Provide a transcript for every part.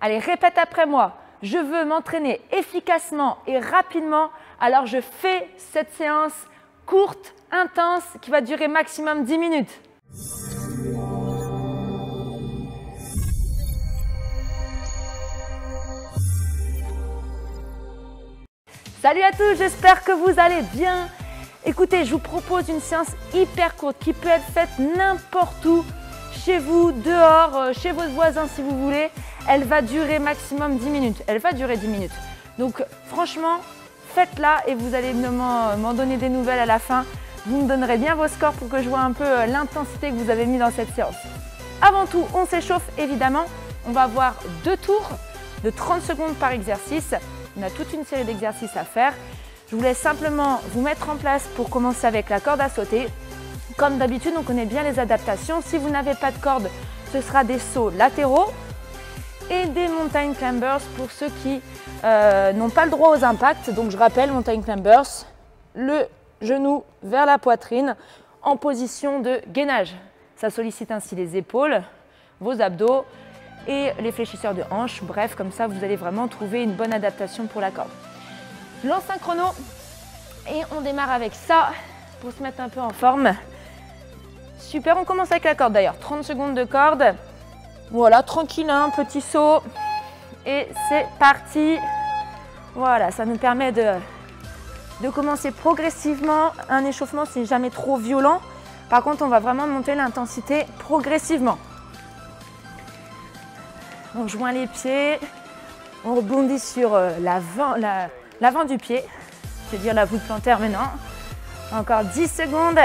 Allez, répète après moi. Je veux m'entraîner efficacement et rapidement, alors je fais cette séance courte, intense, qui va durer maximum 10 minutes. Salut à tous, j'espère que vous allez bien. Écoutez, je vous propose une séance hyper courte qui peut être faite n'importe où, chez vous, dehors, chez votre voisin si vous voulez. Elle va durer maximum 10 minutes. Elle va durer 10 minutes. Donc franchement, faites-la et vous allez m'en donner des nouvelles à la fin. Vous me donnerez bien vos scores pour que je vois un peu l'intensité que vous avez mis dans cette séance. Avant tout, on s'échauffe évidemment. On va avoir 2 tours de 30 secondes par exercice. On a toute une série d'exercices à faire. Je vous laisse simplement vous mettre en place pour commencer avec la corde à sauter. Comme d'habitude, on connaît bien les adaptations. Si vous n'avez pas de corde, ce sera des sauts latéraux et des mountain climbers pour ceux qui n'ont pas le droit aux impacts. Donc je rappelle, mountain climbers, le genou vers la poitrine en position de gainage. Ça sollicite ainsi les épaules, vos abdos et les fléchisseurs de hanches. Bref, comme ça, vous allez vraiment trouver une bonne adaptation pour la corde. Je lance un chrono et on démarre avec ça pour se mettre un peu en forme. Super, on commence avec la corde d'ailleurs. 30 secondes de corde. Voilà, tranquille, un petit saut. Et c'est parti. Voilà, ça nous permet de commencer progressivement. Un échauffement, c'est jamais trop violent. Par contre, on va vraiment monter l'intensité progressivement. On joint les pieds. On rebondit sur l'avant du pied. Je veux dire la voûte plantaire maintenant. Encore 10 secondes.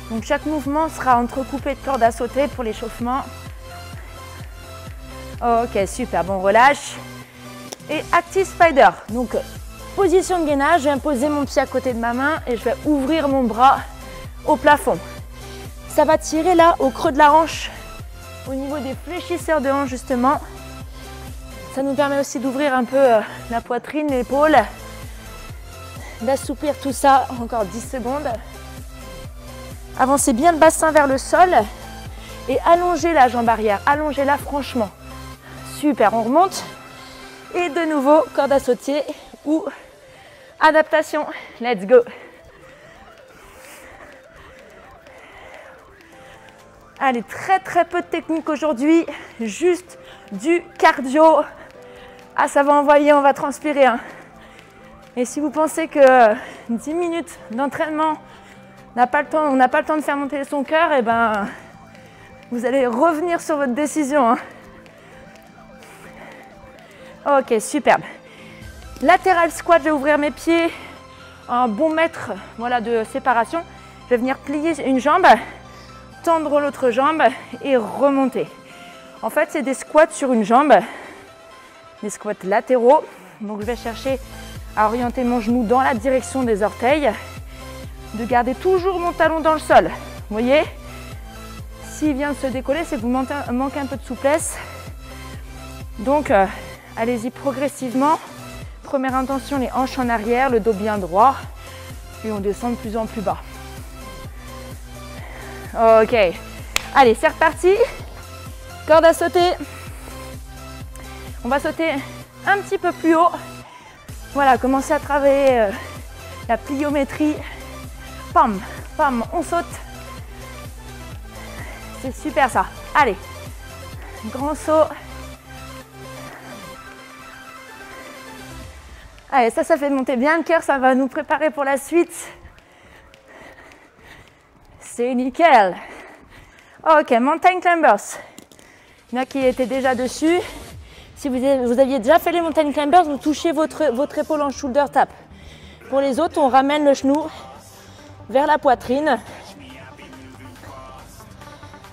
Donc chaque mouvement sera entrecoupé de cordes à sauter pour l'échauffement. Ok, super, bon, relâche. Et active spider. Donc position de gainage, je vais poser mon pied à côté de ma main et je vais ouvrir mon bras au plafond. Ça va tirer là au creux de la hanche, au niveau des fléchisseurs de hanche justement. Ça nous permet aussi d'ouvrir un peu la poitrine, l'épaule, d'assouplir tout ça. Encore 10 secondes. Avancez bien le bassin vers le sol et allongez la jambe arrière. Allongez-la franchement. Super, on remonte. Et de nouveau, corde à sauter ou adaptation. Let's go. Allez, très peu de technique aujourd'hui. Juste du cardio. Ah, ça va envoyer, on va transpirer. Hein. Et si vous pensez que 10 minutes d'entraînement, on n'a pas le temps de faire monter son cœur, et ben, vous allez revenir sur votre décision. Hein. Ok, superbe. Latéral squat, je vais ouvrir mes pieds, un bon mètre voilà, de séparation. Je vais venir plier une jambe, tendre l'autre jambe et remonter. En fait, c'est des squats sur une jambe, des squats latéraux. Donc, je vais chercher à orienter mon genou dans la direction des orteils, de garder toujours mon talon dans le sol. Vous voyez, s'il vient de se décoller, c'est que vous manquez un peu de souplesse. Donc, allez-y progressivement. Première intention, les hanches en arrière, le dos bien droit. Et on descend de plus en plus bas. Ok. Allez, c'est reparti. Corde à sauter. On va sauter un petit peu plus haut. Voilà, commencez à travailler la pliométrie. Pam, pam, on saute. C'est super ça. Allez, grand saut. Allez, ça fait monter bien le cœur, ça va nous préparer pour la suite. C'est nickel. Ok, mountain climbers. Il y en a qui étaient déjà dessus. Si vous aviez déjà fait les mountain climbers, vous touchez votre épaule en shoulder tap. Pour les autres, on ramène le genou vers la poitrine.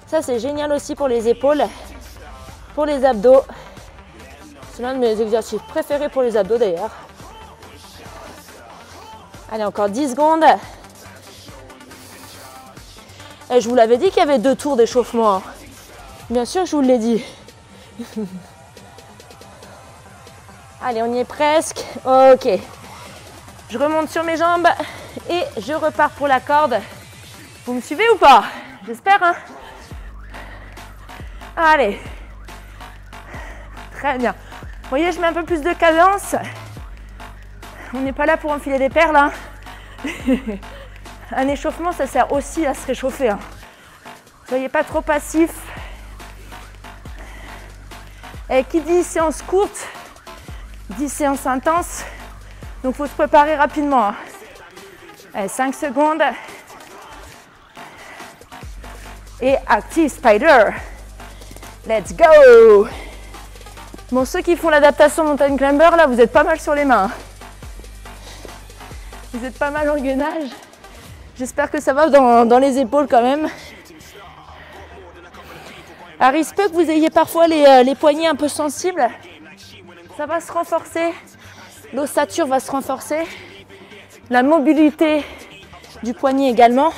Ça, c'est génial aussi pour les épaules, pour les abdos. C'est l'un de mes exercices préférés pour les abdos d'ailleurs. Allez, encore 10 secondes. Et je vous l'avais dit qu'il y avait 2 tours d'échauffement. Bien sûr que je vous l'ai dit. Allez, on y est presque. Ok. Je remonte sur mes jambes et je repars pour la corde. Vous me suivez ou pas? J'espère, hein? Allez. Très bien. Vous voyez, je mets un peu plus de cadence. On n'est pas là pour enfiler des perles. Hein. Un échauffement, ça sert aussi à se réchauffer. Hein. Soyez pas trop passif. Et qui dit séance courte, dit séance intense. Donc il faut se préparer rapidement. Hein. Allez, 5 secondes. Et active spider. Let's go. Bon, ceux qui font l'adaptation mountain climber, là, vous êtes pas mal sur les mains. Vous êtes pas mal en gainage. J'espère que ça va dans les épaules quand même. Alors, il se peut que vous ayez parfois les poignets un peu sensibles. Ça va se renforcer. L'ossature va se renforcer. La mobilité du poignet également.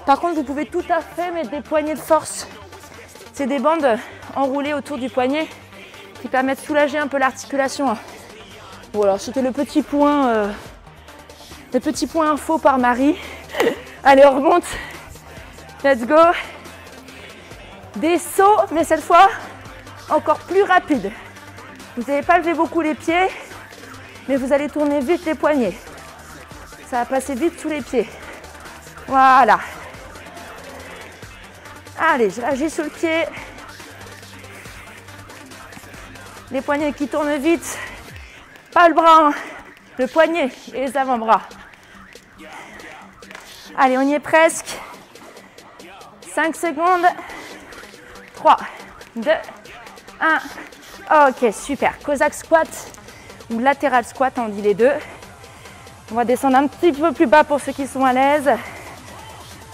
Par contre, vous pouvez tout à fait mettre des poignées de force. C'est des bandes enroulées autour du poignet qui permettent de soulager un peu l'articulation. Voilà, c'était le petit point info par Marie. Allez, on remonte. Let's go. Des sauts, mais cette fois encore plus rapide. Vous n'allez pas lever beaucoup les pieds, mais vous allez tourner vite les poignets. Ça va passer vite sous les pieds. Voilà. Allez, je réagis sur le pied. Les poignets qui tournent vite. Pas le bras, hein. Le poignet et les avant-bras. Allez, on y est presque. 5 secondes. 3, 2, 1. Ok, super. Cossack squat ou latéral squat, on dit les deux. On va descendre un petit peu plus bas pour ceux qui sont à l'aise.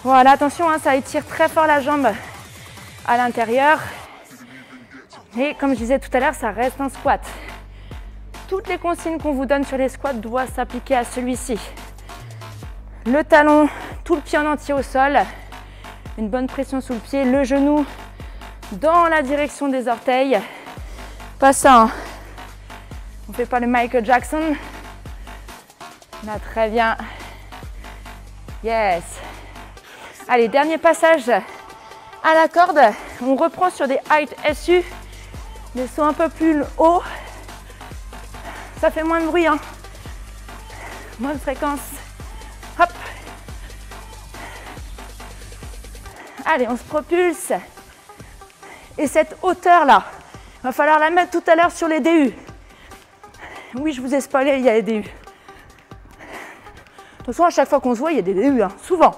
Voilà, attention, hein, ça étire très fort la jambe à l'intérieur. Et comme je disais tout à l'heure, ça reste un squat. Toutes les consignes qu'on vous donne sur les squats doivent s'appliquer à celui-ci. Le talon, tout le pied en entier au sol. Une bonne pression sous le pied, le genou dans la direction des orteils. Pas ça, hein. On ne fait pas le Michael Jackson. Là, très bien. Yes. Allez, dernier passage à la corde. On reprend sur des height SU. Des sauts un peu plus hauts. Ça fait moins de bruit, hein. Moins de fréquence. Hop. Allez, on se propulse. Et cette hauteur-là, il va falloir la mettre tout à l'heure sur les DU. Oui, je vous ai spoilé, il y a les DU. De toute façon, à chaque fois qu'on se voit, il y a des DU, hein, souvent.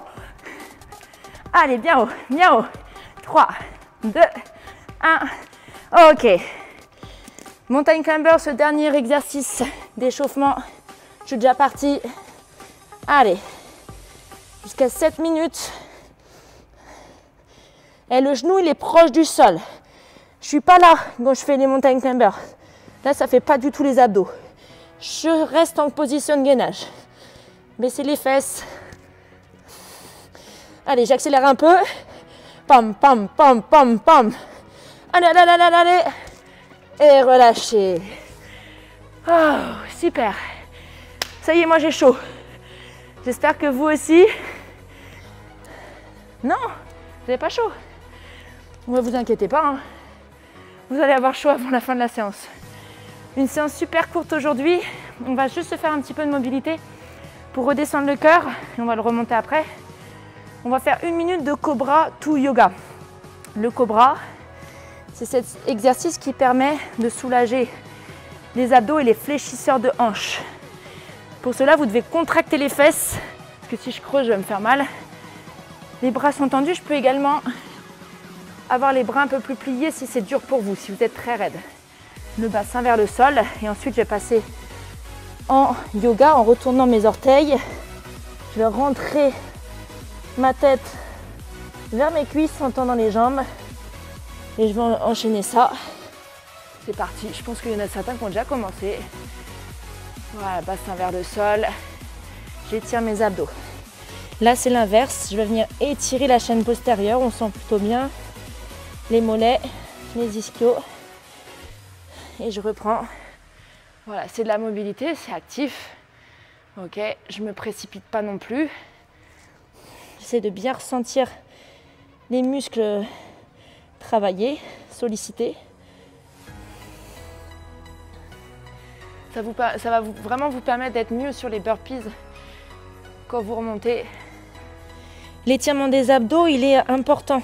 Allez, bien haut, bien haut. 3, 2, 1. Ok. Mountain climber, ce dernier exercice d'échauffement. Je suis déjà partie. Allez. Jusqu'à 7 minutes. Et le genou, il est proche du sol. Je suis pas là quand je fais les mountain climber. Là, ça fait pas du tout les abdos. Je reste en position de gainage. Baissez les fesses. Allez, j'accélère un peu. Pam, pam, pam, pam, pam. Allez, allez, allez, allez. Et relâchez. Oh, super. Ça y est, moi j'ai chaud. J'espère que vous aussi. Non, vous n'avez pas chaud. Ne vous inquiétez pas. Hein. Vous allez avoir chaud avant la fin de la séance. Une séance super courte aujourd'hui. On va juste se faire un petit peu de mobilité pour redescendre le cœur. Et on va le remonter après. On va faire 1 minute de Cobra to Yoga. Le Cobra, c'est cet exercice qui permet de soulager les abdos et les fléchisseurs de hanches. Pour cela, vous devez contracter les fesses, parce que si je creuse, je vais me faire mal. Les bras sont tendus. Je peux également avoir les bras un peu plus pliés si c'est dur pour vous, si vous êtes très raide. Le bassin vers le sol. Et ensuite, je vais passer en yoga en retournant mes orteils. Je vais rentrer ma tête vers mes cuisses en tendant les jambes. Et je vais enchaîner ça. C'est parti. Je pense qu'il y en a certains qui ont déjà commencé. Voilà, bassin vers le sol. J'étire mes abdos. Là, c'est l'inverse. Je vais venir étirer la chaîne postérieure. On sent plutôt bien les mollets, les ischios. Et je reprends. Voilà, c'est de la mobilité, c'est actif. Ok, je ne me précipite pas non plus. J'essaie de bien ressentir les muscles travailler, sollicités. Ça va vraiment vous permettre d'être mieux sur les burpees quand vous remontez. L'étirement des abdos, il est important.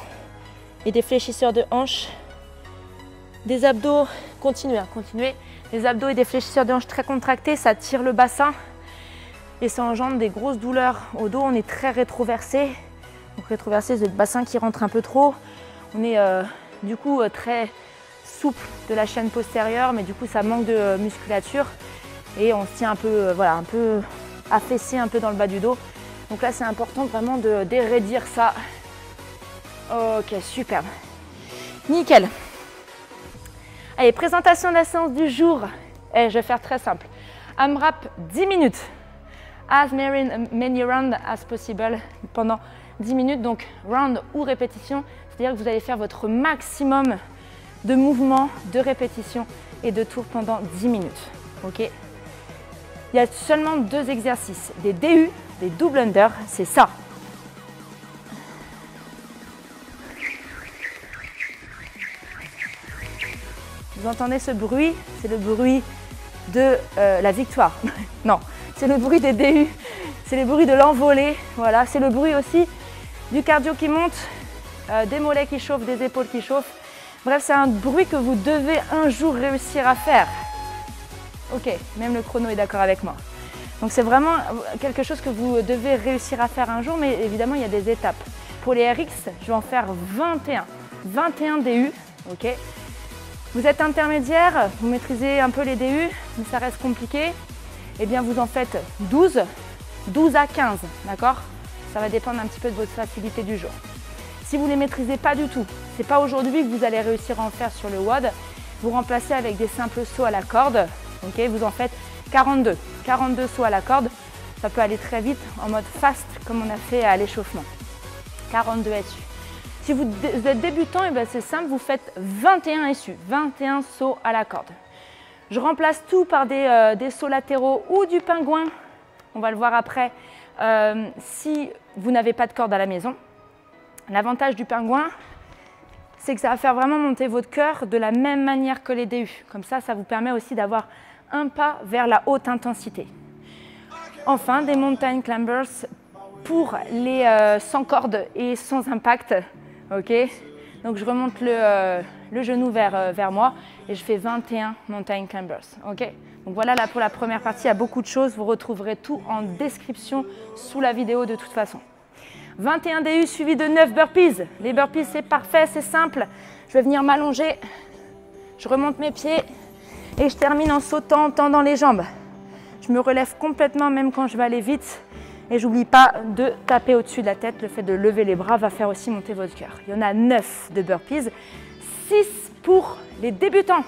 Et des fléchisseurs de hanches. Des abdos, continuez. Les abdos et des fléchisseurs de hanches très contractés, ça tire le bassin. Et ça engendre des grosses douleurs au dos. On est très rétroversé. Donc rétroversé, c'est le bassin qui rentre un peu trop. On est du coup très souple de la chaîne postérieure, mais du coup ça manque de musculature. Et on se tient un peu, voilà, un peu affaissé un peu dans le bas du dos. Donc là c'est important vraiment de dérédir ça. Ok, superbe. Nickel. Allez, présentation de la séance du jour. Je vais faire très simple. AMRAP 10 minutes. As many rounds as possible pendant 10 minutes. Donc round ou répétition. C'est-à-dire que vous allez faire votre maximum de mouvements, de répétitions et de tours pendant 10 minutes. Ok. Il y a seulement 2 exercices. Des DU, des double under. C'est ça. Vous entendez ce bruit? C'est le bruit de la victoire. Non, c'est le bruit des DU, c'est le bruit de l'envolée. Voilà, c'est le bruit aussi du cardio qui monte, des mollets qui chauffent, des épaules qui chauffent. Bref, c'est un bruit que vous devez un jour réussir à faire. Ok, même le chrono est d'accord avec moi. Donc c'est vraiment quelque chose que vous devez réussir à faire un jour, mais évidemment il y a des étapes. Pour les RX, je vais en faire 21 DU, ok. Vous êtes intermédiaire, vous maîtrisez un peu les DU, mais ça reste compliqué. Eh bien, vous en faites 12 à 15, d'accord? Ça va dépendre un petit peu de votre facilité du jour. Si vous ne les maîtrisez pas du tout, ce n'est pas aujourd'hui que vous allez réussir à en faire sur le WOD. Vous remplacez avec des simples sauts à la corde, ok? Vous en faites 42 sauts à la corde. Ça peut aller très vite en mode fast, comme on a fait à l'échauffement. 42 SU. Si vous êtes débutant, eh c'est simple, vous faites 21 SU, 21 sauts à la corde. Je remplace tout par des sauts latéraux ou du pingouin. On va le voir après si vous n'avez pas de corde à la maison. L'avantage du pingouin, c'est que ça va faire vraiment monter votre cœur de la même manière que les DU. Comme ça, ça vous permet aussi d'avoir un pas vers la haute intensité. Enfin, des mountain climbers pour les sans corde et sans impact. Ok, donc je remonte le genou vers moi et je fais 21 mountain climbers. Ok, donc voilà, là pour la première partie, il y a beaucoup de choses. Vous retrouverez tout en description sous la vidéo de toute façon. 21 DU suivi de 9 burpees. Les burpees, c'est parfait, c'est simple. Je vais venir m'allonger, je remonte mes pieds et je termine en sautant, en tendant les jambes. Je me relève complètement même quand je vais aller vite. Et j'oublie pas de taper au-dessus de la tête. Le fait de lever les bras va faire aussi monter votre cœur. Il y en a 9 de burpees, 6 pour les débutants.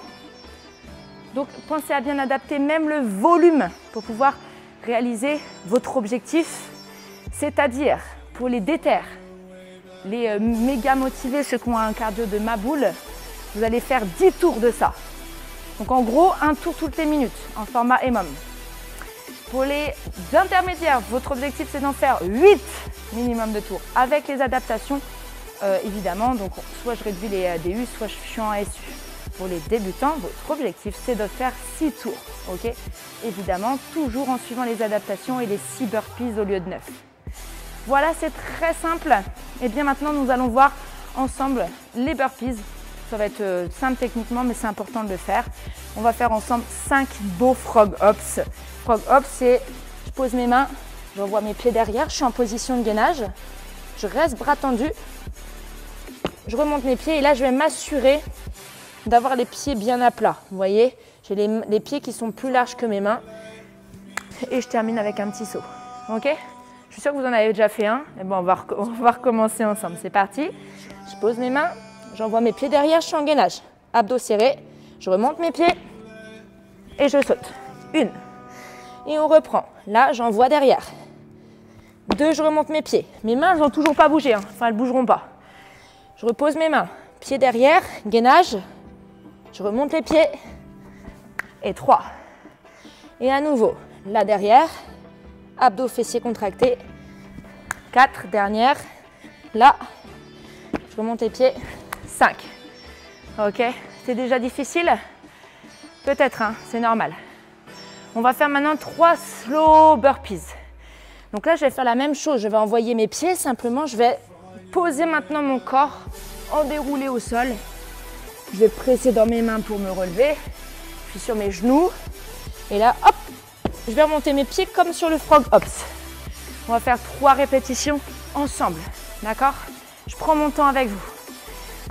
Donc pensez à bien adapter même le volume pour pouvoir réaliser votre objectif. C'est-à-dire pour les déter, les méga motivés, ceux qui ont un cardio de ma boule, vous allez faire 10 tours de ça. Donc en gros, un tour toutes les minutes en format EMOM. Pour les intermédiaires, votre objectif c'est d'en faire 8 minimum de tours avec les adaptations évidemment. Donc soit je réduis les DU, soit je suis en SU. Pour les débutants, votre objectif c'est de faire 6 tours. Ok, évidemment, toujours en suivant les adaptations et les 6 burpees au lieu de 9. Voilà, c'est très simple. Et bien maintenant, nous allons voir ensemble les burpees. Ça va être simple techniquement, mais c'est important de le faire. On va faire ensemble 5 beaux frog hops. Frog hops, c'est je pose mes mains, j'envoie mes pieds derrière, je suis en position de gainage. Je reste bras tendus. Je remonte mes pieds et là, je vais m'assurer d'avoir les pieds bien à plat. Vous voyez, j'ai les pieds qui sont plus larges que mes mains. Et je termine avec un petit saut. Ok? Je suis sûre que vous en avez déjà fait un. Et bon, on va recommencer ensemble. C'est parti. Je pose mes mains. J'envoie mes pieds derrière, je suis en gainage. Abdos serrés, je remonte mes pieds et je saute. 1. Et on reprend. Là, j'envoie derrière. 2, je remonte mes pieds. Mes mains, elles n'ont toujours pas bougé. Enfin, elles ne bougeront pas. Je repose mes mains. Pieds derrière, gainage. Je remonte les pieds. Et 3. Et à nouveau, là derrière. Abdos fessiers contractés. 4, dernière. Là, je remonte les pieds. 5. Ok, c'est déjà difficile? Peut-être, hein, c'est normal. On va faire maintenant 3 slow burpees. Donc là, je vais faire la même chose. Je vais envoyer mes pieds. Simplement, je vais poser maintenant mon corps en déroulé au sol. Je vais presser dans mes mains pour me relever. Je suis sur mes genoux. Et là, hop, je vais remonter mes pieds comme sur le frog hops. On va faire 3 répétitions ensemble. D'accord? Je prends mon temps avec vous.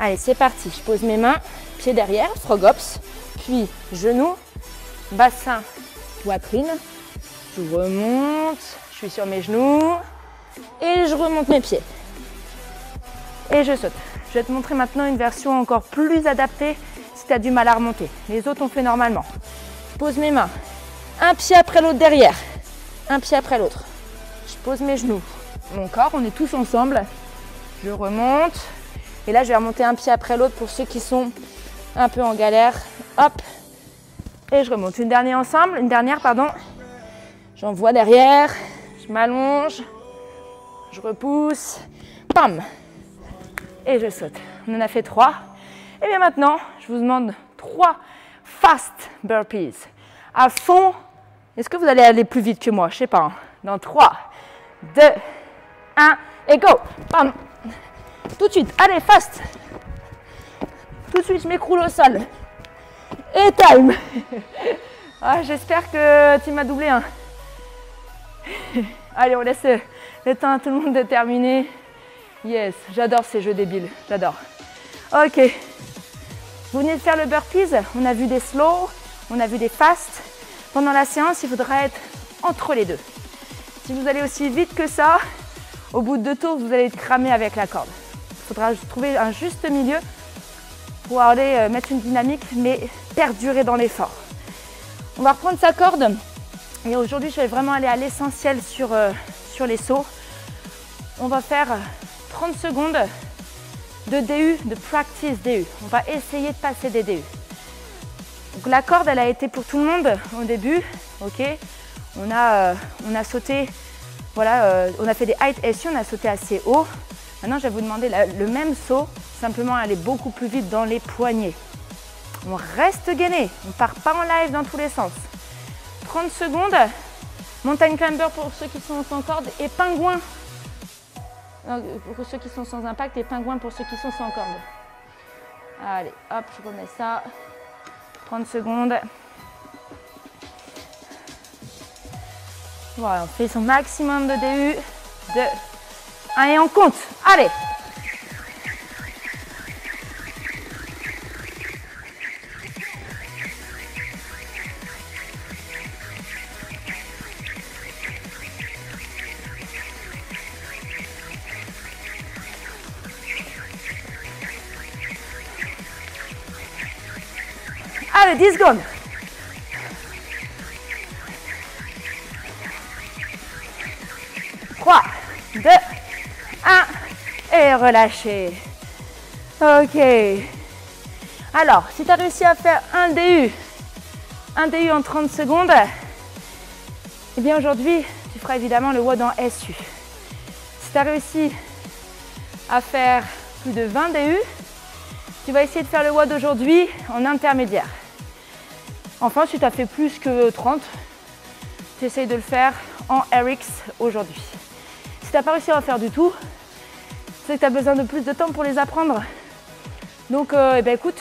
Allez, c'est parti. Je pose mes mains, pieds derrière, frog hops. Puis genoux, bassin, poitrine. Je remonte. Je suis sur mes genoux. Et je remonte mes pieds. Et je saute. Je vais te montrer maintenant une version encore plus adaptée si tu as du mal à remonter. Les autres on fait normalement. Je pose mes mains, un pied après l'autre derrière, un pied après l'autre. Je pose mes genoux, mon corps, on est tous ensemble. Je remonte. Et là, je vais remonter un pied après l'autre pour ceux qui sont un peu en galère. Hop. Et je remonte. Une dernière, pardon. J'envoie derrière. Je m'allonge. Je repousse. Pam. Et je saute. On en a fait 3. Et bien maintenant, je vous demande 3 fast burpees. À fond. Est-ce que vous allez aller plus vite que moi? Je ne sais pas. Hein. Dans 3, 2, 1 et go. Pam. Tout de suite. Allez, fast. Tout de suite, je m'écroule au sol. Et time. Ah, j'espère que tu m'as doublé. Hein. Allez, on laisse le temps à tout le monde de terminer. Yes, j'adore ces jeux débiles, j'adore. Ok, vous venez de faire le burpees, on a vu des slow, on a vu des fast. Pendant la séance, il faudra être entre les deux. Si vous allez aussi vite que ça, au bout de 2 tours, vous allez être cramé avec la corde. Il faudra trouver un juste milieu pour aller mettre une dynamique, mais perdurer dans l'effort. On va reprendre sa corde. Et aujourd'hui, je vais vraiment aller à l'essentiel sur les sauts. On va faire 30 secondes de DU, de practice DU. On va essayer de passer des DU. Donc la corde, elle a été pour tout le monde au début. Ok, on a sauté, voilà, on a fait des height SU, on a sauté assez haut. Maintenant, je vais vous demander le même saut, simplement aller beaucoup plus vite dans les poignets. On reste gainé, on ne part pas en live dans tous les sens. 30 secondes, montagne climber pour ceux qui sont sans corde et pingouin pour ceux qui sont sans impact et pingouin pour ceux qui sont sans corde. Allez, hop, je remets ça. 30 secondes. Voilà, on fait son maximum de DU. 2, 1 et on compte. Allez! Allez, 10 secondes. Trois, 2, 1 et relâchez. Ok. Alors, si tu as réussi à faire un DU en 30 secondes, eh bien aujourd'hui, tu feras évidemment le WOD en SU. Si tu as réussi à faire plus de 20 DU, tu vas essayer de faire le WOD aujourd'hui en intermédiaire. Enfin, si tu as fait plus que 30, tu essayes de le faire en RX aujourd'hui. Si tu n'as pas réussi à en faire du tout, c'est que tu as besoin de plus de temps pour les apprendre. Donc, eh ben, écoute,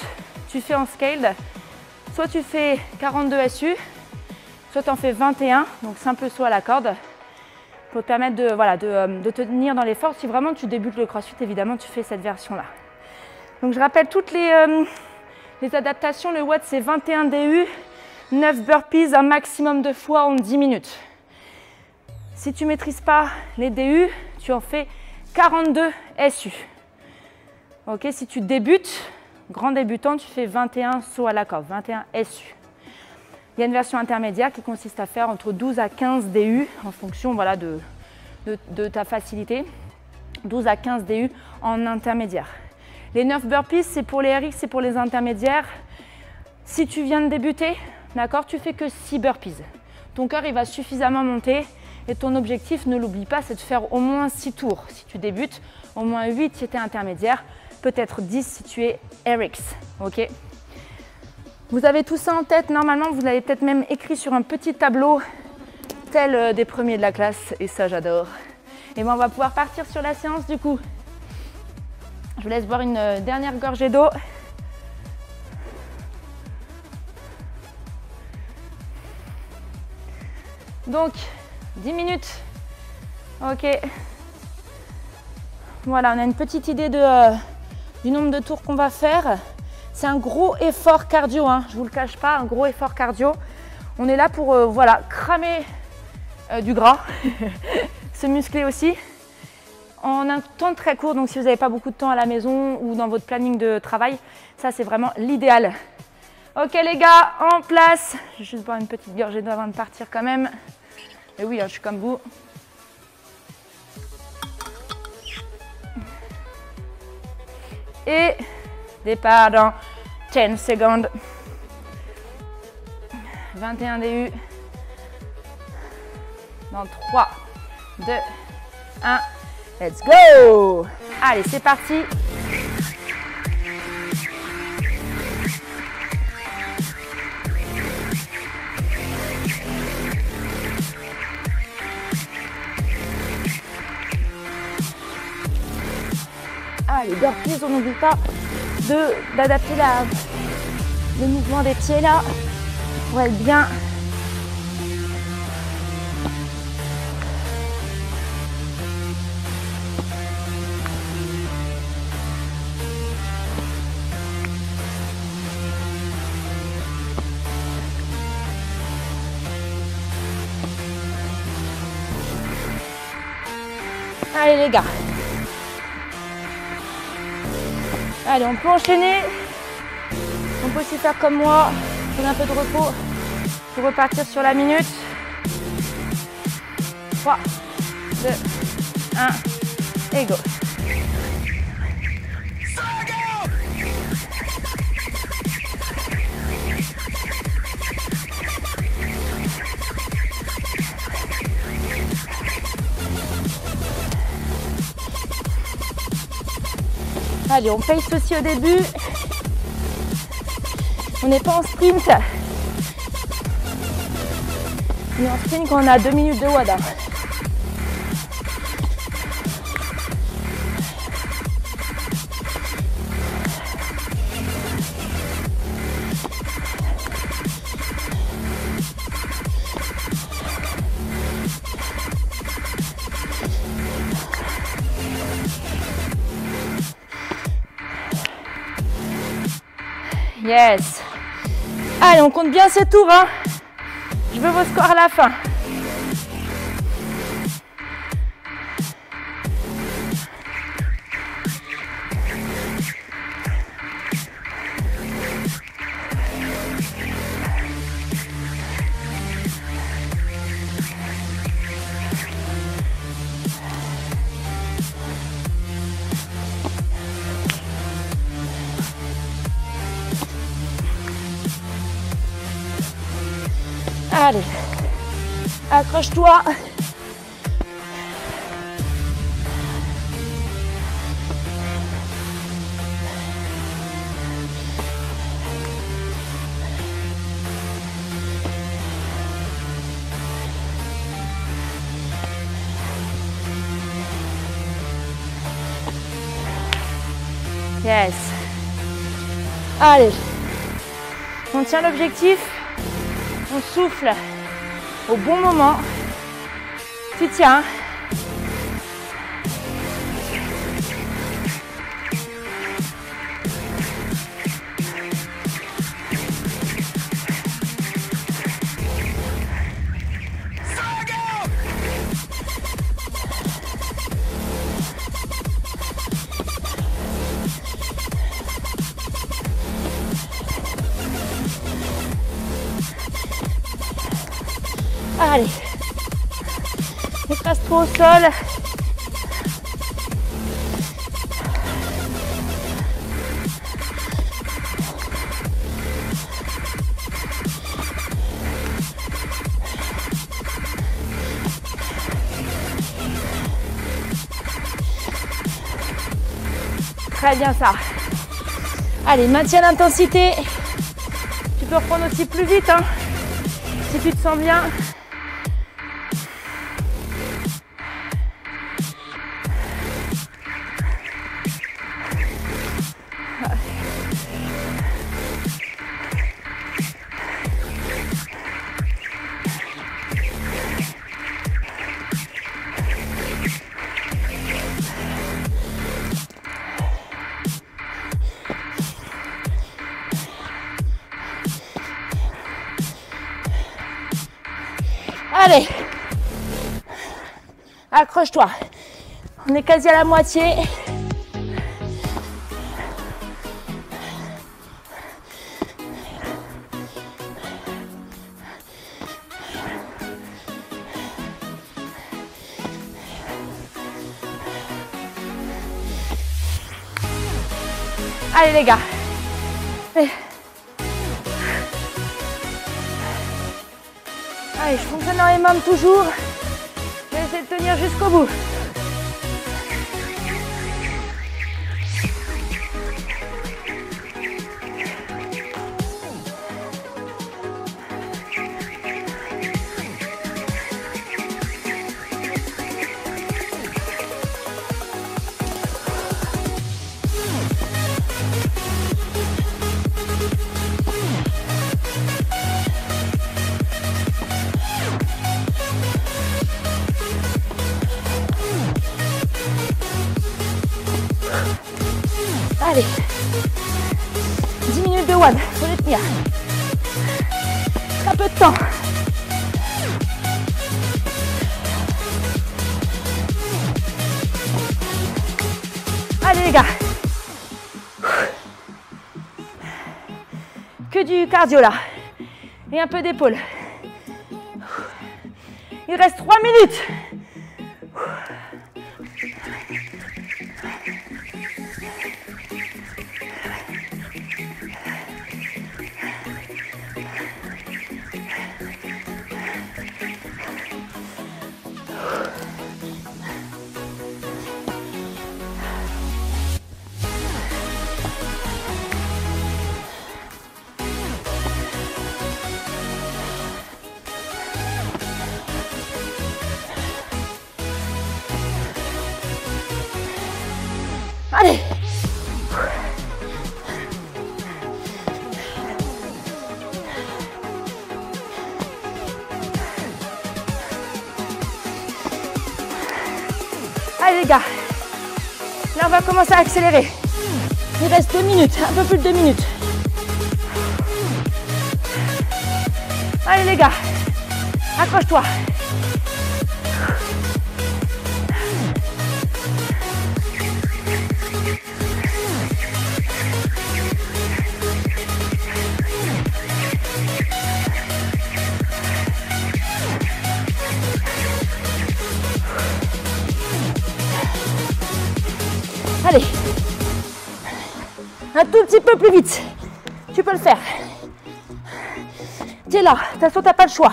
tu fais en scaled. Soit tu fais 42 SU, soit tu en fais 21, donc simple saut à la corde, pour te permettre de te tenir dans l'effort. Si vraiment tu débutes le CrossFit, évidemment, tu fais cette version-là. Donc, je rappelle toutes les adaptations. Le WOD, c'est 21 DU, 9 burpees, un maximum de fois en 10 minutes. Si tu ne maîtrises pas les DU, tu en fais 42 SU. Ok, si tu débutes, grand débutant, tu fais 21 sauts à la corde, 21 SU. Il y a une version intermédiaire qui consiste à faire entre 12 à 15 DU en fonction voilà, de ta facilité. 12 à 15 DU en intermédiaire. Les 9 burpees, c'est pour les RX, c'est pour les intermédiaires. Si tu viens de débuter, d'accord, tu fais que 6 burpees. Ton cœur, il va suffisamment monter et ton objectif, ne l'oublie pas, c'est de faire au moins 6 tours. Si tu débutes, au moins 8 si tu es intermédiaire, peut-être 10 si tu es RX. Ok. Vous avez tout ça en tête. Normalement, vous l'avez peut-être même écrit sur un petit tableau, tel des premiers de la classe. Et ça, j'adore. Et bien, on va pouvoir partir sur la séance du coup. Je vous laisse boire une dernière gorgée d'eau. Donc, 10 minutes. Ok. Voilà, on a une petite idée du nombre de tours qu'on va faire. C'est un gros effort cardio, hein, je ne vous le cache pas, un gros effort cardio. On est là pour voilà, cramer du gras, se muscler aussi. En un temps très court, donc si vous n'avez pas beaucoup de temps à la maison ou dans votre planning de travail, ça c'est vraiment l'idéal. Ok les gars, en place. Je vais juste boire une petite gorgée d'eau avant de partir quand même. Et oui, hein, je suis comme vous. Et départ dans 10 secondes. 21 DU. Dans 3, 2, 1. Let's go! Allez, c'est parti. Allez, gorge, on n'oublie pas d'adapter le mouvement des pieds là pour être bien. Allez les gars. Allez, on peut enchaîner. On peut aussi faire comme moi, prendre un peu de repos pour repartir sur la minute. 3, 2, 1 et go. Allez, on pace aussi au début. On n'est pas en sprint. On est en sprint quand on a 2 minutes de WADA. Yes. Allez, on compte bien ces tours, hein. Je veux vos scores à la fin. Allez, accroche-toi. Yes. Allez, on tient l'objectif. On souffle au bon moment. Tu tiens. Allez, écrase-toi au sol. Très bien ça. Allez, maintiens l'intensité. Tu peux reprendre aussi plus vite, hein, si tu te sens bien. Allez, accroche-toi. On est quasi à la moitié. Allez les gars. Allez, je fonctionne dans les membres toujours. Je vais essayer de tenir jusqu'au bout. Allez, 10 minutes de one, faut les tenir. Un peu de temps. Allez les gars. Que du cardio là. Et un peu d'épaule. Il reste 3 minutes. Allez. Allez les gars. Là on va commencer à accélérer. Il reste 2 minutes, un peu plus de 2 minutes. Allez les gars. Accroche-toi. Allez, un tout petit peu plus vite, tu peux le faire. Tu es là, de toute façon tu n'as pas le choix.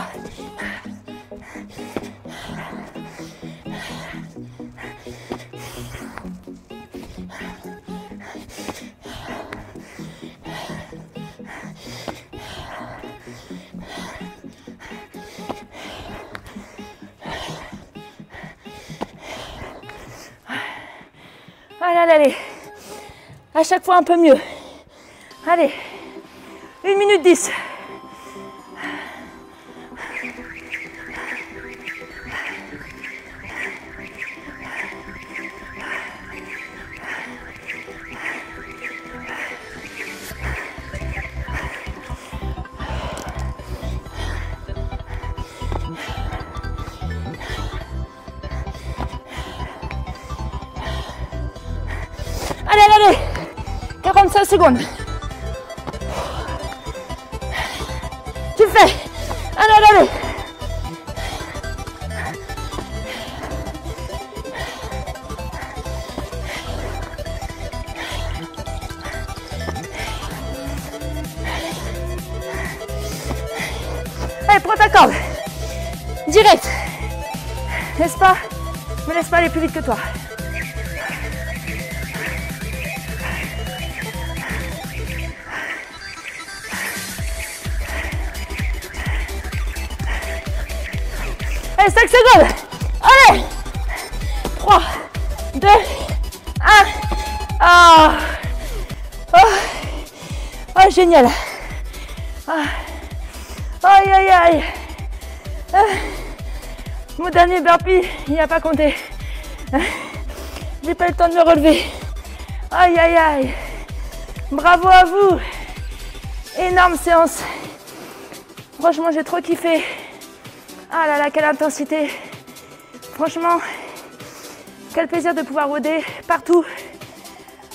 Allez, allez, à chaque fois un peu mieux. Allez, 1 minute 10. Allez, allez, allez, 45 secondes. Tu le fais. Allez, allez, allez. Allez, prends ta corde. Direct. Laisse pas, me laisse pas aller plus vite que toi. Allez, 5 secondes. Allez. 3, 2, 1. Ah. Oh. Oh, génial. Ah. Aïe, aïe, aïe. Ah. Mon dernier burpee, il n'a pas compté. J'ai pas eu le temps de me relever. Aïe, aïe, aïe. Bravo à vous. Énorme séance. Franchement, j'ai trop kiffé. Ah là là, quelle intensité. Franchement, quel plaisir de pouvoir roder partout.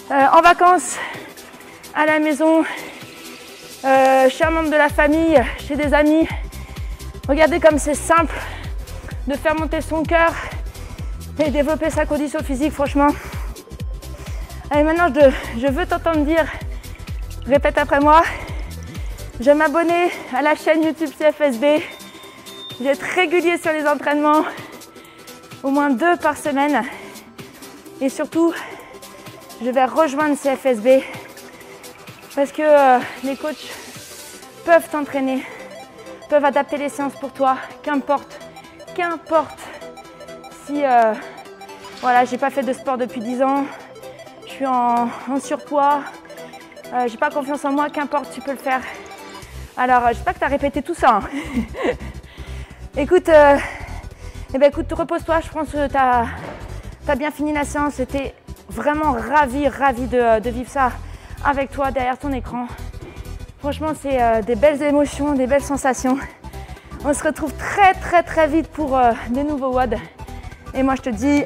En vacances, à la maison, chez un membre de la famille, chez des amis. Regardez comme c'est simple de faire monter son cœur et développer sa condition physique, franchement. Allez, maintenant, je veux t'entendre dire, répète après moi, je vais m'abonner à la chaîne YouTube CFSB. Je vais être régulier sur les entraînements, au moins 2 par semaine. Et surtout, je vais rejoindre CFSB parce que les coachs peuvent t'entraîner, peuvent adapter les séances pour toi, qu'importe si voilà, j'ai pas fait de sport depuis 10 ans, je suis en surpoids, j'ai pas confiance en moi, qu'importe, tu peux le faire. Alors, j'espère que tu as répété tout ça. Hein. Écoute, écoute, repose-toi, je pense que tu as bien fini la séance. J'étais vraiment ravie de vivre ça avec toi derrière ton écran. Franchement, c'est des belles émotions, des belles sensations. On se retrouve très vite pour des nouveaux WOD. Et moi, je te dis